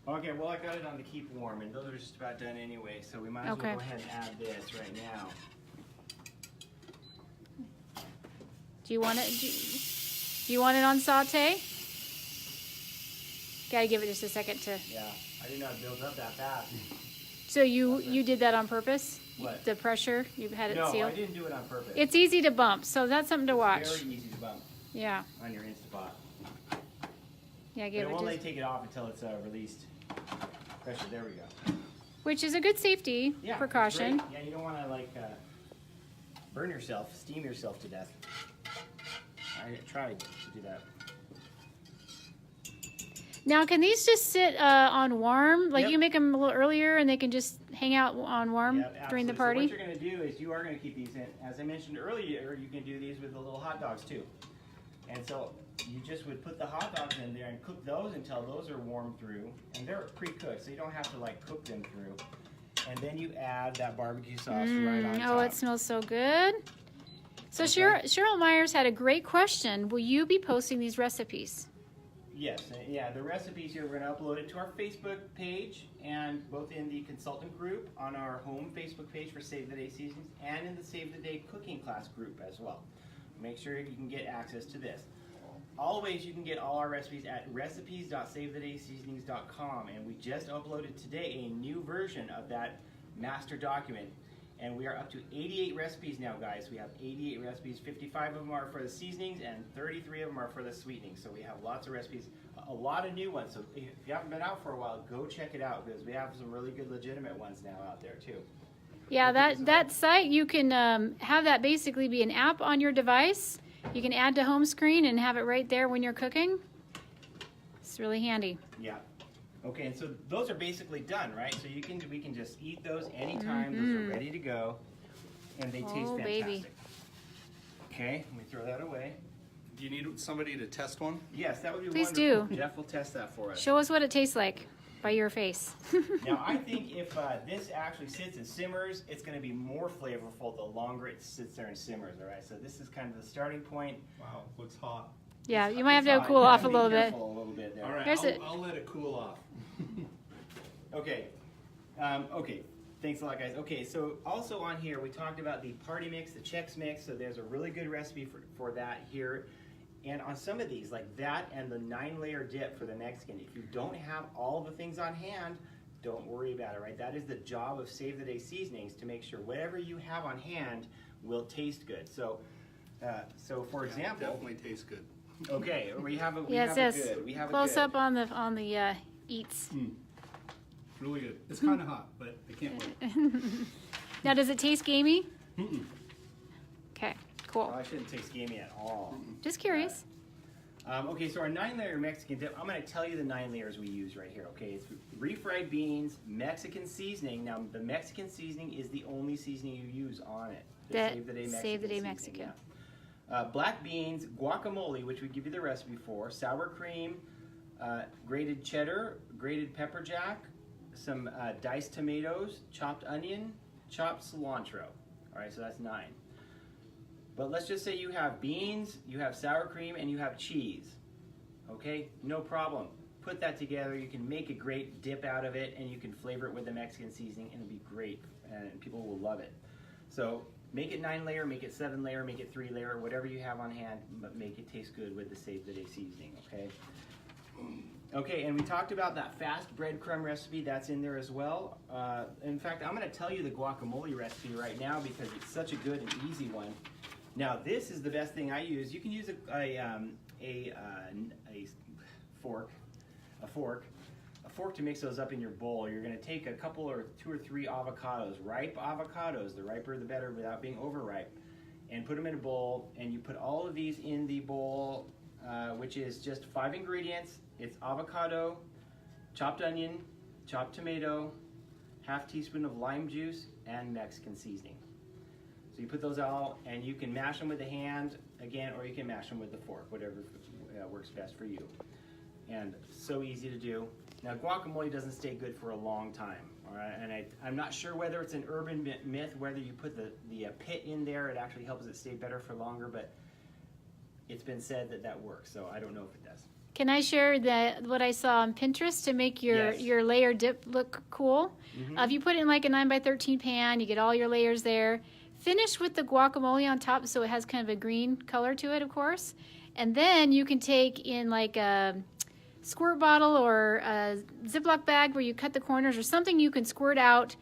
Okay, well I got it on to keep warm, and those are just about done anyway, so we might as Okay. well go ahead and add this right now. Do you want it? Do you want it on saute? Gotta give it just a second to. Yeah, I didn't know it built up that fast. So you did that on purpose? What? The pressure, you had it No, sealed. I didn't do it on purpose. It's easy to bump, so that's something to watch. Very easy to bump Yeah. on your Instapot. Yeah, But give it it won't let just. you take it off until it's released pressure. There we go. Which is a good safety Yeah, it's precaution. great. Yeah, you don't want to like burn yourself, steam yourself to death. I tried to do that. Now, can these just sit on warm? Like Yep. you make them a little earlier, and they can just hang out on warm Yep, during the absolutely. party. So what you're going to do is you are going to keep these in. As I mentioned earlier, you can do these with the little hot dogs too. And so you just would put the hot dogs in there and cook those until those are warmed through. And they're pre-cooked, so you don't have to like cook them through. And then you add that barbecue sauce right on top. Oh, it smells so good. So Okay. Cheryl Myers had a great question. Will you be posting these recipes? Yes, yeah, the recipes here, we're going to upload it to our Facebook page, and both in the consultant group on our home Facebook page for Save the Day Seasonings, and in the Save the Day cooking class group as well. Make sure you can get access to this. Always, you can get all our recipes at recipes.savethodayseasonings.com, and we just uploaded today a new version of that master document. And we are up to 88 recipes now, guys. We have 88 recipes. 55 of them are for the seasonings, and 33 of them are for the sweetenings. So we have lots of recipes, a lot of new ones. So if you haven't been out for a while, go check it out, because we have some really good legitimate ones now out there too. Yeah, that site, you can have that basically be an app on your device. You can add to home screen and have it right there when you're cooking. It's really handy. Yeah. Okay, and so those are basically done, right? So we can just eat those anytime. Those are ready to go, and they taste fantastic. Baby. Okay, let me throw that away. Do you need somebody to test one? Yes, that would be Please wonderful. do. Jeff will test that for us. Show us what it tastes like by your face. Now, I think if this actually sits and simmers, it's going to be more flavorful the longer it sits there and simmers, all right? So this is kind of the starting point. Wow, looks hot. Yeah, you might have to It's cool hot. off a You little gotta be bit. careful a little bit there. All right, Here's it. I'll let it cool off. Okay. Okay. Thanks a lot, guys. Okay, so also on here, we talked about the party mix, the Chex Mix. So there's a really good recipe for that here. And on some of these, like that and the 9-layer dip for the Mexican, if you don't have all the things on hand, don't worry about it, right? That is the job of Save the Day Seasonings, to make sure whatever you have on hand will taste good. So, for example, Definitely tastes good. okay, we have a Yeah, it says good. We have a close good. up on the eats. Really good. It's kind of hot, but I can't wait. Now, does it taste gamey? Mm-mm. Okay, cool. Oh, I shouldn't taste gamey at all. Just curious. Okay, so our 9-layer Mexican dip, I'm going to tell you the 9 layers we use right here, okay? It's refried beans, Mexican seasoning. Now, the Mexican seasoning is the only seasoning you use on it. The That Save the Day Mexican. Save the Day seasoning, Mexican. yeah. Black beans, guacamole, which we give you the recipe for, sour cream, grated cheddar, grated pepper jack, some diced tomatoes, chopped onion, chopped cilantro. All right, so that's 9. But let's just say you have beans, you have sour cream, and you have cheese. Okay, no problem. Put that together. You can make a great dip out of it, and you can flavor it with the Mexican seasoning, and it'll be great, and people will love it. So make it 9-layer, make it 7-layer, make it 3-layer, whatever you have on hand, but make it taste good with the Save the Day seasoning, okay? Okay, and we talked about that fast breadcrumb recipe. That's in there as well. In fact, I'm going to tell you the guacamole recipe right now because it's such a good and easy one. Now, this is the best thing I use. You can use a fork to mix those up in your bowl. You're going to take a couple or 2 or 3 avocados, ripe avocados, the riper the better without being overripe, and put them in a bowl, and you put all of these in the bowl, which is just 5 ingredients. It's avocado, chopped onion, chopped tomato, ½ teaspoon of lime juice, and Mexican seasoning. So you put those all, and you can mash them with the hand again, or you can mash them with the fork, whatever works best for you. And so easy to do. Now, guacamole doesn't stay good for a long time, all right? And I'm not sure whether it's an urban myth, whether you put the pit in there, it actually helps it stay better for longer, but it's been said that that works, so I don't know if it does. Can I share what I saw on Pinterest to make your, Yes. your layer dip look cool? If you put it in like a 9x13 pan, you get all your layers there. Finish with the guacamole on top so it has kind of a green color to it, of course. And then you can take in like a squirt bottle or a Ziploc bag where you cut the corners or something you can squirt out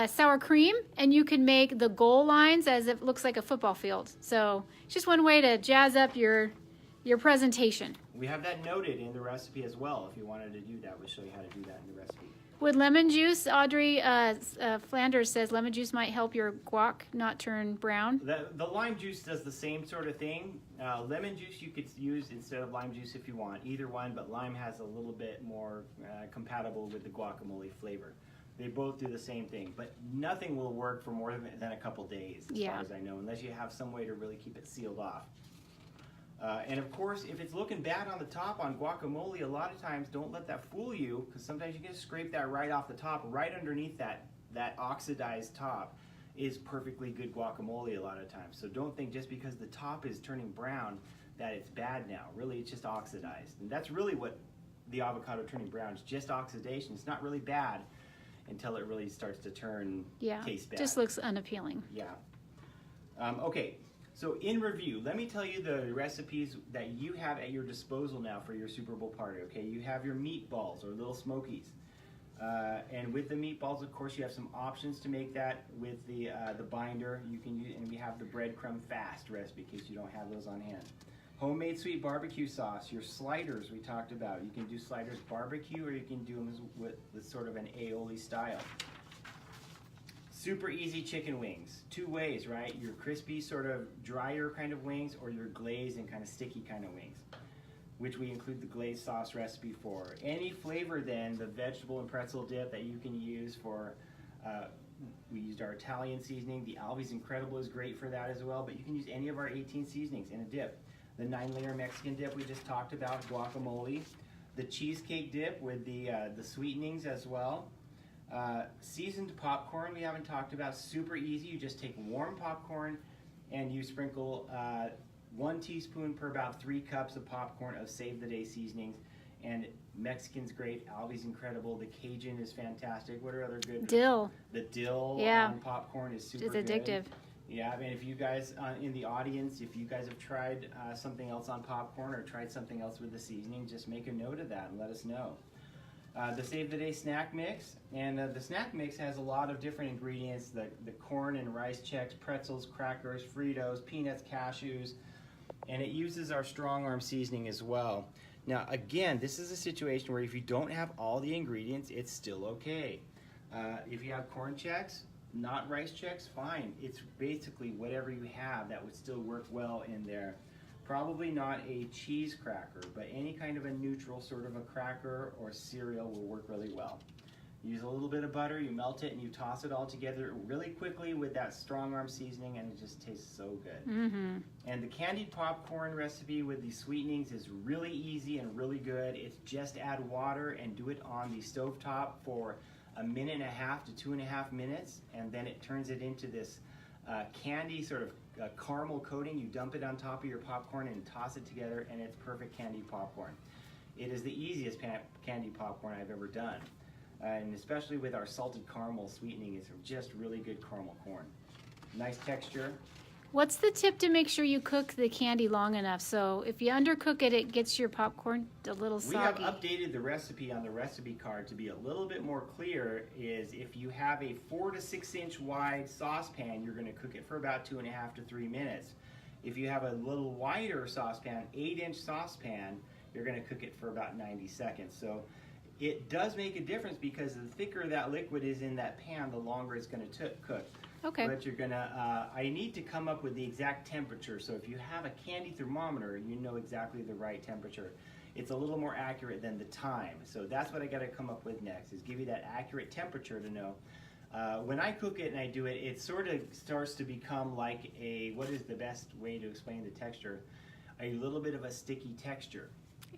sour cream, and you can make the goal lines as if it looks like a football field. So it's just one way to jazz up your presentation. We have that noted in the recipe as well. If you wanted to do that, we'll show you how to do that in the recipe. With lemon juice, Audrey Flanders says lemon juice might help your guac not turn brown. The lime juice does the same sort of thing. Lemon juice you could use instead of lime juice if you want, either one, but lime has a little bit more compatible with the guacamole flavor. They both do the same thing, but nothing will work for more than a couple days, as far as I know, unless you have some way to really keep it sealed off. And of course, if it's looking bad on the top on guacamole, a lot of times don't let that fool you, because sometimes you can scrape that right off the top. Right underneath that oxidized top is perfectly good guacamole a lot of times. So don't think just because the top is turning brown that it's bad now. Really, it's just oxidized. And that's really what the avocado turning brown is, just oxidation. It's not really bad until it really starts to taste bad. Just looks unappealing. Yeah. Okay. So in review, let me tell you the recipes that you have at your disposal now for your Super Bowl party, okay? You have your meatballs or little smokies. And with the meatballs, of course, you have some options to make that with the binder. You can use, and we have the breadcrumb fast recipe in case you don't have those on hand. Homemade sweet barbecue sauce, your sliders we talked about. You can do sliders barbecue, or you can do them with sort of an aioli style. Super easy chicken wings. 2 ways, right? Your crispy, sort of drier kind of wings, or your glazed and kind of sticky kind of wings, which we include the glazed sauce recipe for. Any flavor then, the vegetable and pretzel dip that you can use for, we used our Italian seasoning. The Alvy's Incredible is great for that as well, but you can use any of our 18 seasonings in a dip. The 9-layer Mexican dip we just talked about, guacamole. The cheesecake dip with the sweetenings as well. Seasoned popcorn we haven't talked about, super easy. You just take warm popcorn and you sprinkle 1 teaspoon per about 3 cups of popcorn of Save the Day seasonings. And Mexican's great, Alvy's Incredible, the Cajun is fantastic. What are other good? Dill. The dill on popcorn is super It's good. addictive. Yeah, I mean, if you guys in the audience, if you guys have tried something else on popcorn or tried something else with the seasoning, just make a note of that and let us know. The Save the Day snack mix, and the snack mix has a lot of different ingredients, the corn and rice checks, pretzels, crackers, Fritos, peanuts, cashews, and it uses our strong arm seasoning as well. Now again, this is a situation where if you don't have all the ingredients, it's still okay. If you have corn checks, not rice checks, fine. It's basically whatever you have that would still work well in there. Probably not a cheese cracker, but any kind of a neutral sort of a cracker or cereal will work really well. Use a little bit of butter, you melt it, and you toss it all together really quickly with that strong arm seasoning, and it just tastes so good. Mm-hmm. And the candied popcorn recipe with the sweetenings is really easy and really good. It's just add water and do it on the stovetop for 1.5 to 2.5 minutes, and then it turns it into this candy sort of caramel coating. You dump it on top of your popcorn and toss it together, and it's perfect candied popcorn. It is the easiest candied popcorn I've ever done. And especially with our salted caramel sweetening, it's just really good caramel corn. Nice texture. What's the tip to make sure you cook the candy long enough? So if you undercook it, it gets your popcorn a little soggy. We have updated the recipe on the recipe card to be a little bit more clear. Is if you have a 4 to 6 inch wide saucepan, you're going to cook it for about 2.5 to 3 minutes. If you have a little wider saucepan, 8-inch saucepan, you're going to cook it for about 90 seconds. So it does make a difference because the thicker that liquid is in that pan, the longer it's going to cook. Okay. But you're gonna, I need to come up with the exact temperature. So if you have a candy thermometer, you know exactly the right temperature. It's a little more accurate than the time. So that's what I gotta come up with next, is give you that accurate temperature to know. When I cook it and I do it, it sort of starts to become like a, what is the best way to explain the texture? A little bit of a sticky texture.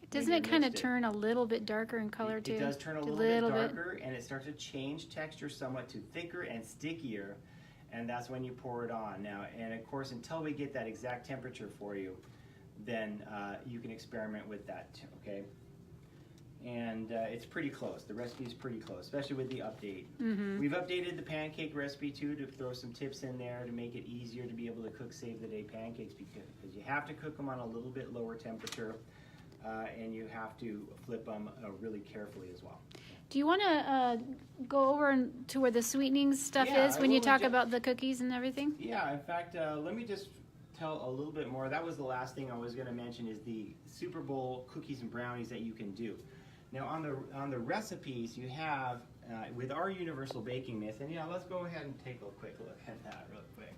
Doesn't it kind of turn a little bit darker in color too? It does turn a little bit darker, and it starts to change texture somewhat to thicker and stickier. And that's when you pour it on now. And of course, until we get that exact temperature for you, then you can experiment with that, okay? And it's pretty close. The recipe is pretty close, especially with the update. Mm-hmm. We've updated the pancake recipe too to throw some tips in there to make it easier to be able to cook Save the Day pancakes, because you have to cook them on a little bit lower temperature, and you have to flip them really carefully as well. Do you want to go over to where the sweetening stuff Yeah, is I when you will talk about the cookies and everything? Yeah, in fact, let me just tell a little bit more. That was the last thing I was going to mention, is the Super Bowl cookies and brownies that you can do. Now on the recipes you have with our universal baking mix, and yeah, let's go ahead and take a quick look at that real quick.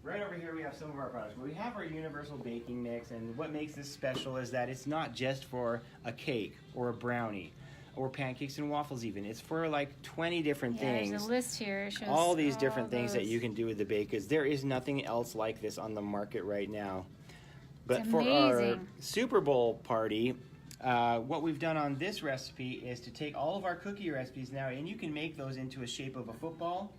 Right over here we have some of our products. We have our universal baking mix, and what makes this special is that it's not just for a cake or a brownie or pancakes and waffles even. It's for like 20 different things. There's a list here. It shows all these different things that those. you can do with the bakers. There is nothing else like this on the market right now. But It's for our amazing. Super Bowl party, what we've done on this recipe is to take all of our cookie recipes now, and you can make those into a shape of a football.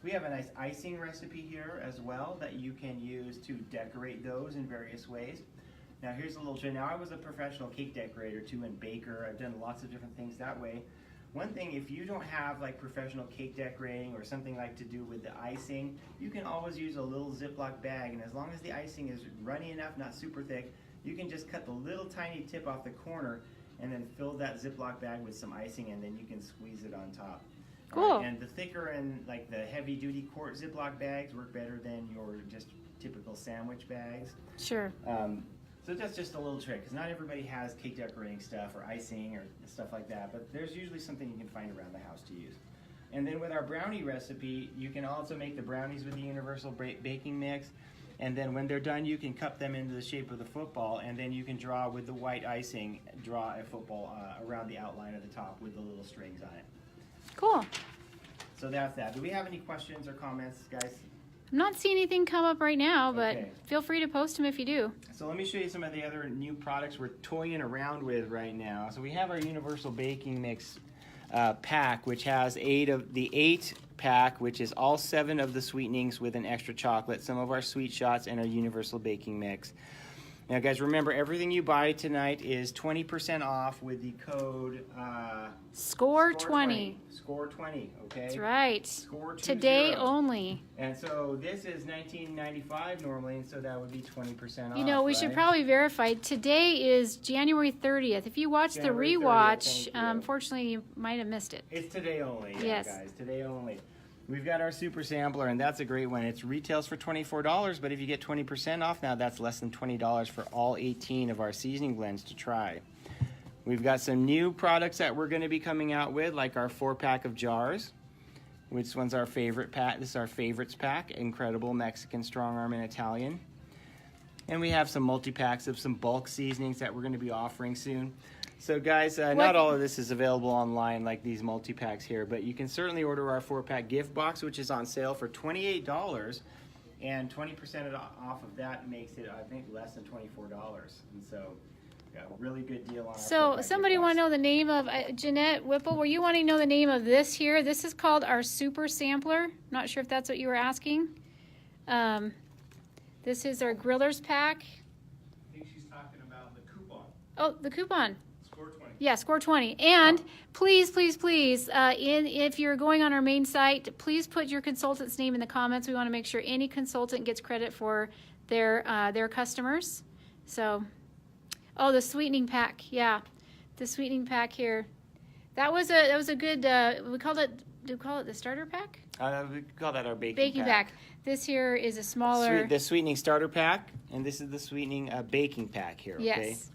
We have a nice icing recipe here as well that you can use to decorate those in various ways. Now here's a little trick. Now I was a professional cake decorator too and baker. I've done lots of different things that way. One thing, if you don't have like professional cake decorating or something like to do with the icing, you can always use a little Ziploc bag, and as long as the icing is runny enough, not super thick, you can just cut the little tiny tip off the corner and then fill that Ziploc bag with some icing, and then you can squeeze it on top. Cool. And the thicker and like the heavy duty quart Ziploc bags work better than your just typical sandwich bags. Sure. So that's just a little trick, because not everybody has cake decorating stuff or icing or stuff like that, but there's usually something you can find around the house to use. And then with our brownie recipe, you can also make the brownies with the universal baking mix, and then when they're done, you can cut them into the shape of the football, and then you can draw with the white icing, draw a football around the outline of the top with the little strings on it. Cool. So that's that. Do we have any questions or comments, guys? I'm not seeing anything come up right now, but Okay. feel free to post them if you do. So let me show you some of the other new products we're toying around with right now. So we have our universal baking mix pack, which has 8 pack, which is all 7 of the sweetenings with an extra chocolate, some of our sweet shots, and our universal baking mix. Now, guys, remember, everything you buy tonight is 20% off with the code Score 20. Score 20, okay? That's right. Score 20. Today only. And so this is $19.95 normally, and so that would be 20% off. You know, we should probably verify. Today is January 30th. If you watch the January 30th, rewatch, thank you. Unfortunately, you might have missed it. It's today only, yeah, Yes. guys. Today only. We've got our super sampler, and that's a great one. It retails for $24, but if you get 20% off now, that's less than $20 for all 18 of our seasoning blends to try. We've got some new products that we're going to be coming out with, like our 4-pack of jars, which one's our favorite pack. This is our favorites pack, incredible Mexican, strong arm, and Italian. And we have some multi-packs of some bulk seasonings that we're going to be offering soon. So guys, not all of this is available online like these multi-packs here, but you can certainly order our 4-pack gift box, which is on sale for $28, and 20% off of that makes it, I think, less than $24. And so, got a really good deal on our So 4-pack somebody gift want to box. know the name of, Jeanette Whipple, were you wanting to know the name of this here? This is called our Super Sampler. Not sure if that's what you were asking. This is our Grillers Pack. I think she's talking about the coupon. Oh, the coupon. Score 20. Yeah, score 20. And please, if you're going on our main site, please put your consultant's name in the comments. We want to make sure any consultant gets credit for their customers. So, oh, the sweetening pack. Yeah, the sweetening pack here. That was a good. We call it the starter pack. We call that our Baking pack. This here is a smaller. The sweetening starter pack, and this is the sweetening baking pack here. Okay? Yes.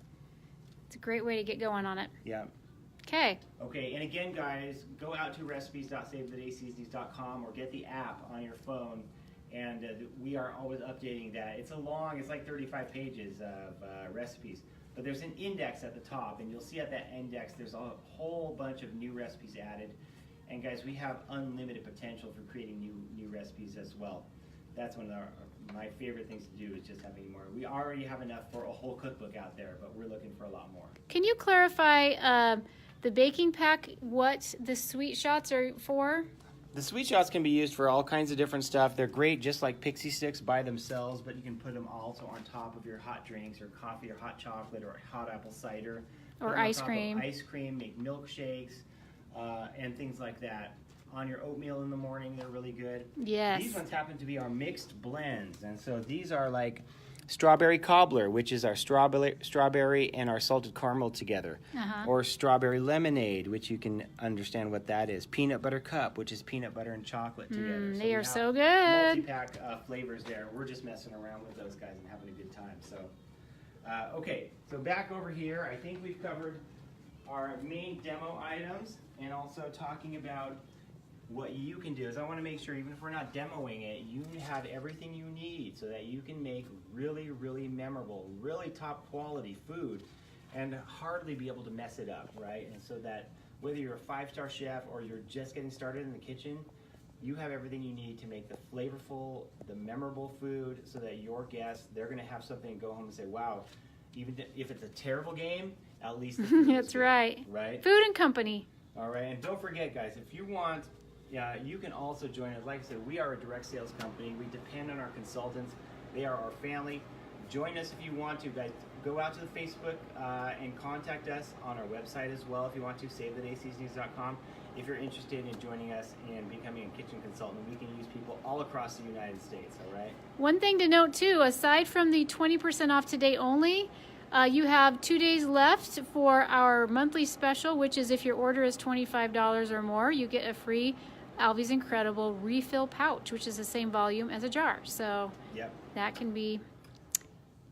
It's a great way to get going on it. Yeah. Okay. Okay, and again, guys, go out to recipes.savetheDaySeasonings.com or get the app on your phone, and we are always updating that. It's like 35 pages of recipes, but there's an index at the top, and you'll see at that index there's a whole bunch of new recipes added. And guys, we have unlimited potential for creating new recipes as well. That's one of my favorite things to do is just having more. We already have enough for a whole cookbook out there, but we're looking for a lot more. Can you clarify the baking pack, what the sweet shots are for? The sweet shots can be used for all kinds of different stuff. They're great just like pixie sticks by themselves, but you can put them also on top of your hot drinks or coffee or hot chocolate or hot apple cider. Or Put them on ice top of cream. Ice cream, make milkshakes, and things like that. On your oatmeal in the morning, they're really good. Yes. These ones happen to be our mixed blends, and so these are like strawberry cobbler, which is our strawberry and our salted caramel together, or strawberry lemonade, which you can understand what that is. Peanut butter cup, which is peanut butter and chocolate together. They we are have so good. Multi-pack flavors there. We're just messing around with those guys and having a good time. So, okay, so back over here, I think we've covered our main demo items and also talking about what you can do is I want to make sure, even if we're not demoing it, you have everything you need so that you can make really, really memorable, really top quality food and hardly be able to mess it up, right? And so that whether you're a 5-star chef or you're just getting started in the kitchen, you have everything you need to make the flavorful, the memorable food so that your guests, they're going to have something to go home and say, wow, even if it's a terrible game, at least the food That's is good, right. right? Food and company. All right, and don't forget, guys, if you want, you can also join us. Like I said, we are a direct sales company. We depend on our consultants. They are our family. Join us if you want to, guys. Go out to the Facebook and contact us on our website as well if you want to, SaveTheDaySeasonings.com. If you're interested in joining us and becoming a kitchen consultant, we can use people all across the United States, all right? One thing to note too, aside from the 20% off today only, you have 2 days left for our monthly special, which is if your order is $25 or more, you get a free Alvy's Incredible refill pouch, which is the same volume as a jar. So that can be.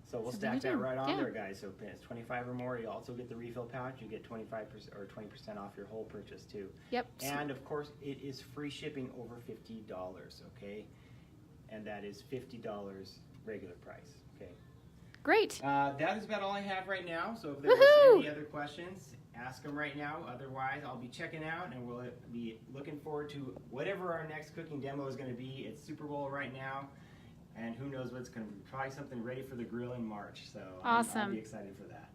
So we'll something stack to that do. right on Yeah. there, guys. So if it's 25 or more, you also get the refill pouch. You get 25% or 20% off your whole purchase too. Yep. And of course, it is free shipping over $50, okay? And that is $50 regular price, okay? Great. That is about all I have right now. So if there's Woohoo! any other questions, ask them right now. Otherwise, I'll be checking out and we'll be looking forward to whatever our next cooking demo is going to be. It's Super Bowl right now, and who knows what's going to be. Probably something ready for the grill in March. So I'll Awesome. be excited for that.